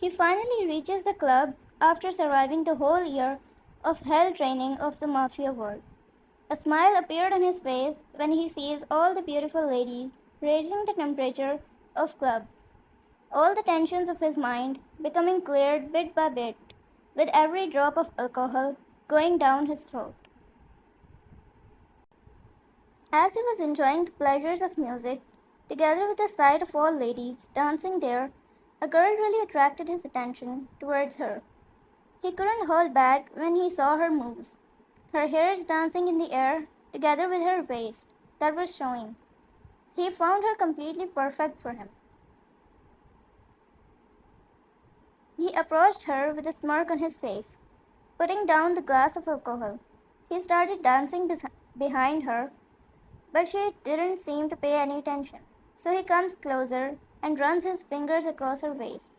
He finally reaches the club after surviving the whole year of hell training of the Mafia world. A smile appeared on his face when he sees all the beautiful ladies, raising the temperature of club. All the tensions of his mind becoming cleared bit by bit, with every drop of alcohol going down his throat. As he was enjoying the pleasures of music, together with the sight of all ladies dancing there, a girl really attracted his attention towards her. He couldn't hold back when he saw her moves, her hairs dancing in the air together with her waist that was showing. He found her completely perfect for him. He approached her with a smirk on his face, putting down the glass of alcohol. He started dancing behind her, but she didn't seem to pay any attention. So he comes closer and runs his fingers across her waist,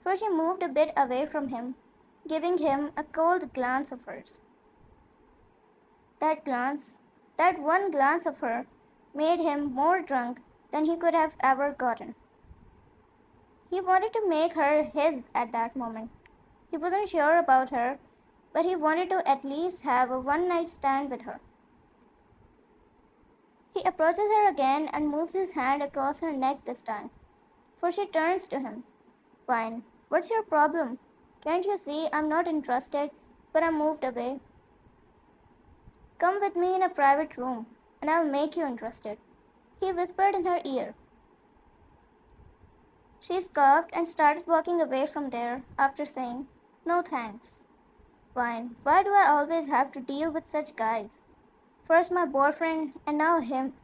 for she moved a bit away from him, giving him a cold glance of hers. That glance, that one glance of her, made him more drunk than he could have ever gotten. He wanted to make her his at that moment. He wasn't sure about her, but he wanted to at least have a one night stand with her. He approaches her again and moves his hand across her neck this time, for she turns to him. Fine, what's your problem? Can't you see I'm not interested, but I moved away? Come with me in a private room, and I'll make you interested, he whispered in her ear. She scoffed and started walking away from there after saying, No thanks. Fine, why do I always have to deal with such guys? First my boyfriend, and now him.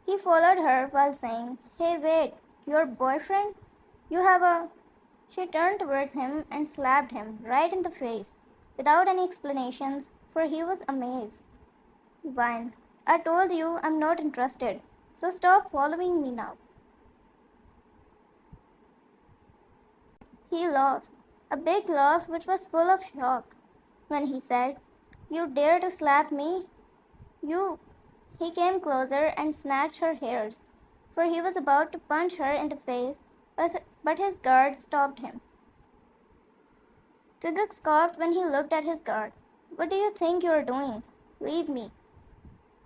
He followed her while saying, Hey, wait, your boyfriend? You have a. She turned towards him and slapped him right in the face, without any explanations, for he was amazed. Vine, I told you I'm not interested, so stop following me now. He laughed, a big laugh which was full of shock, when he said, You dare to slap me? You. He came closer and snatched her hairs, for he was about to punch her in the face, but his guard stopped him. Jungkook scoffed when he looked at his guard. What do you think you are doing? Leave me.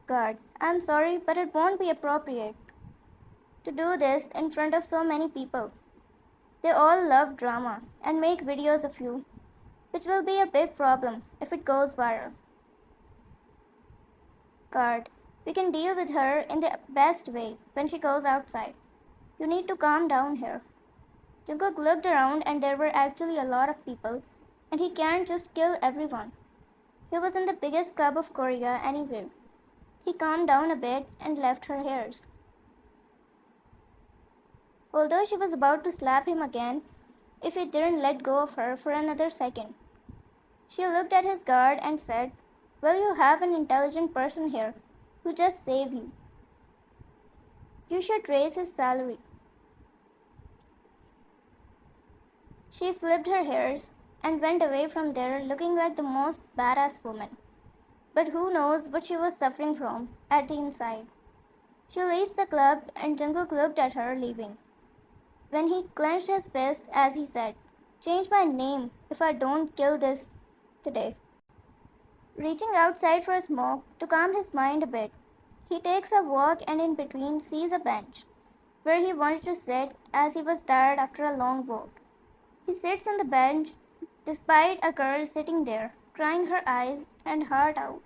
Guard, I'm sorry, but it won't be appropriate to do this in front of so many people. They all love drama and make videos of you, which will be a big problem if it goes viral. Guard, we can deal with her in the best way when she goes outside. You need to calm down here. Jungkook looked around and there were actually a lot of people, and he can't just kill everyone. He was in the biggest club of Korea anyway. He calmed down a bit and left her hairs. Although she was about to slap him again if he didn't let go of her for another second. She looked at his guard and said, Well, you have an intelligent person here who just saved you. You should raise his salary. She flipped her hairs and went away from there looking like the most badass woman. But who knows what she was suffering from at the inside. She leaves the club and Jungkook looked at her leaving. When he clenched his fist as he said, Change my name if I don't kill this today. Reaching outside for a smoke to calm his mind a bit, he takes a walk and in between sees a bench where he wanted to sit as he was tired after a long walk. He sits on the bench despite a girl sitting there, crying her eyes and heart out,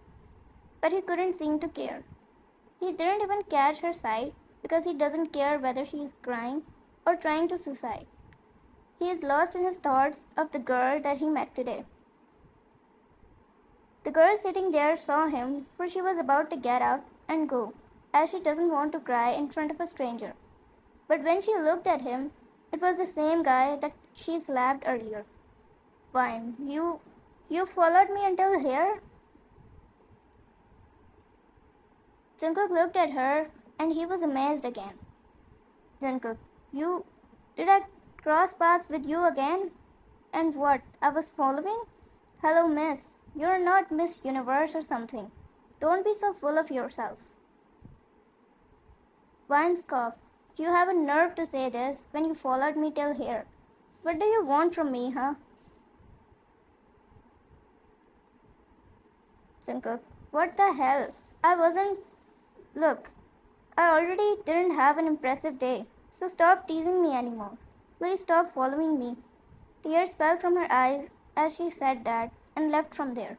but he couldn't seem to care. He didn't even catch her sight because he doesn't care whether she is crying or trying to suicide. He is lost in his thoughts of the girl that he met today. The girl sitting there saw him, for she was about to get up and go, as she doesn't want to cry in front of a stranger. But when she looked at him, it was the same guy that she slapped earlier. Fine, you followed me until here? Jungkook looked at her and he was amazed again. Jungkook, did I cross paths with you again? And what, I was following? Hello, miss. You're not Miss Universe or something. Don't be so full of yourself. Vine scoffed. You have a nerve to say this when you followed me till here. What do you want from me, huh? Jungkook, what the hell? I wasn't. Look, I already didn't have an impressive day, so stop teasing me anymore. Please stop following me. Tears fell from her eyes as she said that and left from there.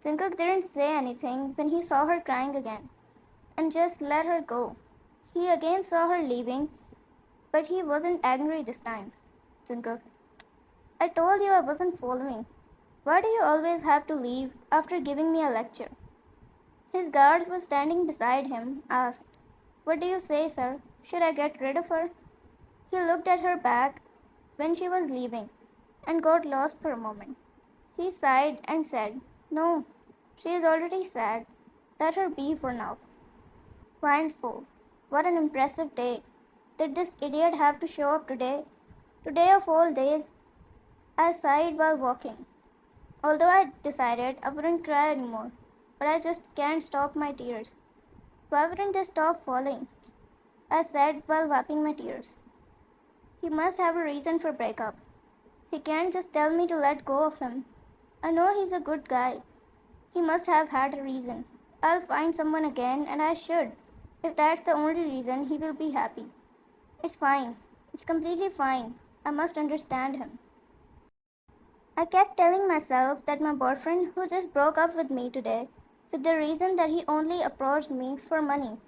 Jungkook didn't say anything when he saw her crying again and just let her go. He again saw her leaving, but he wasn't angry this time. Jungkook, I told you I wasn't following. Why do you always have to leave after giving me a lecture? His guard, who was standing beside him, asked, What do you say, sir? Should I get rid of her? He looked at her back when she was leaving and got lost for a moment. He sighed and said, No, she is already sad. Let her be for now. Vine spoke. What an impressive day. Did this idiot have to show up today? Today of all days? I sighed while walking. Although I decided I wouldn't cry anymore, but I just can't stop my tears. Why wouldn't they stop falling? I said while wiping my tears. He must have a reason for breakup. He can't just tell me to let go of him. I know he's a good guy. He must have had a reason. I'll find someone again, and I should. If that's the only reason, he will be happy. It's fine. It's completely fine. I must understand him. I kept telling myself that my boyfriend, who just broke up with me today, with the reason that he only approached me for money,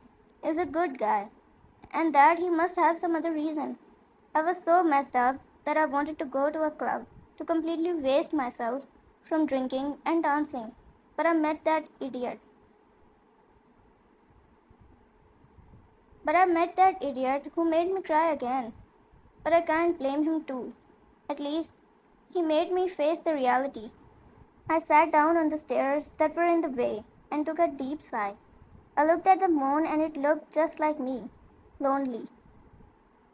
is a good guy, and that he must have some other reason. I was so messed up that I wanted to go to a club to completely waste myself from drinking and dancing, but I met that idiot. But I met that idiot who made me cry again. But I can't blame him too. At least, he made me face the reality. I sat down on the stairs that were in the way and took a deep sigh. I looked at the moon and it looked just like me, lonely.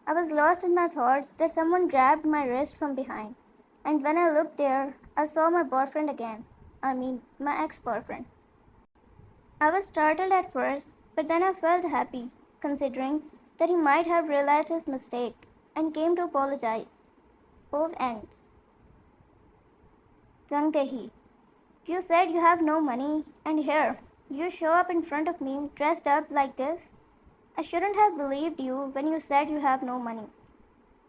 I was lost in my thoughts that someone grabbed my wrist from behind. And when I looked there, I saw my boyfriend again. I mean, my ex boyfriend. I was startled at first, but then I felt happy, considering that he might have realized his mistake and came to apologize. Both ends. Jung Tae-hee, you said you have no money, and here, you show up in front of me dressed up like this? I shouldn't have believed you when you said you have no money.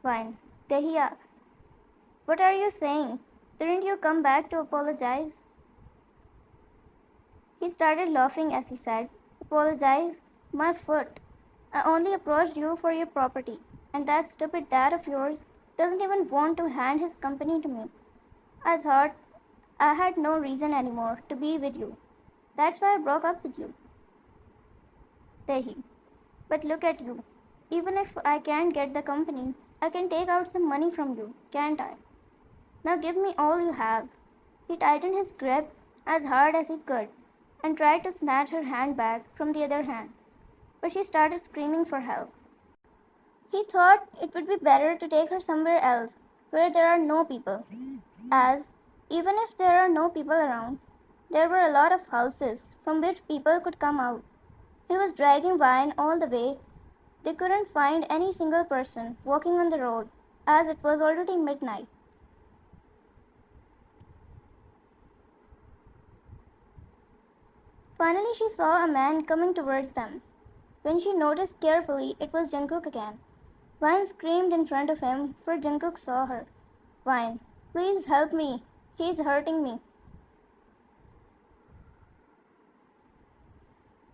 Fine. Tae-hee, what are you saying? Didn't you come back to apologize? He started laughing as he said, Apologize? My foot. I only approached you for your property, and that stupid dad of yours doesn't even want to hand his company to me. I thought I had no reason anymore to be with you. That's why I broke up with you. Tehi. But look at you. Even if I can't get the company, I can take out some money from you, can't I? Now give me all you have. He tightened his grip as hard as he could and tried to snatch her hand back from the other hand, but she started screaming for help. He thought it would be better to take her somewhere else where there are no people, as even if there are no people around, there were a lot of houses from which people could come out. He was dragging Vine all the way. They couldn't find any single person walking on the road, as it was already midnight. Finally, she saw a man coming towards them. When she noticed carefully, it was Jungkook again. Vine screamed in front of him, for Jungkook saw her. Vine, please help me. He's hurting me.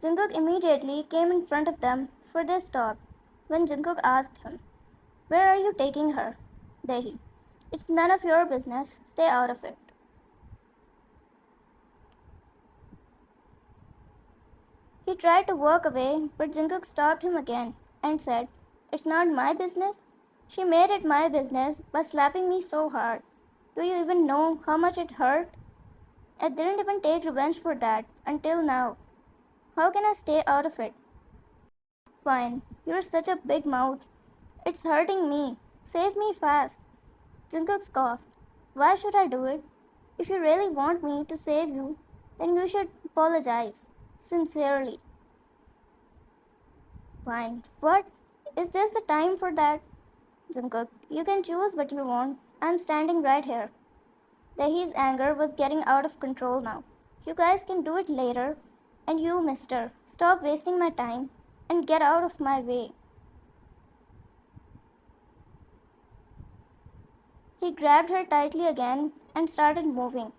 Jungkook immediately came in front of them, for they stopped. When Jungkook asked him, Where are you taking her? Dahi, it's none of your business. Stay out of it. He tried to walk away, but Jungkook stopped him again and said, It's not my business. She made it my business by slapping me so hard. Do you even know how much it hurt? I didn't even take revenge for that until now. How can I stay out of it? Fine, you're such a big mouth. It's hurting me. Save me fast. Jungkook scoffed. Why should I do it? If you really want me to save you, then you should apologize. Sincerely. Fine. What? Is this the time for that? Jungkook, you can choose what you want. I'm standing right here. Dahi's anger was getting out of control now. You guys can do it later. And you, mister, stop wasting my time and get out of my way. He grabbed her tightly again and started moving.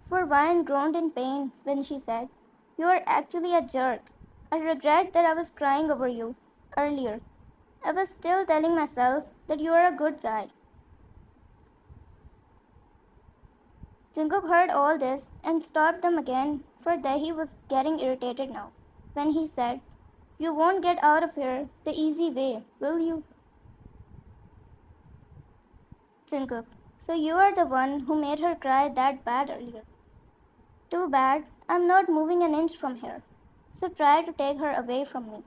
For Vine groaned in pain when she said, "You are actually a jerk. I regret that I was crying over you earlier. I was still telling myself that you are a good guy." Jungkook heard all this and stopped them again, for Dahi was getting irritated now. When he said, "You won't get out of here the easy way, will you?" Jungkook, so you are the one who made her cry that bad earlier. Too bad, I'm not moving an inch from here. So try to take her away from me.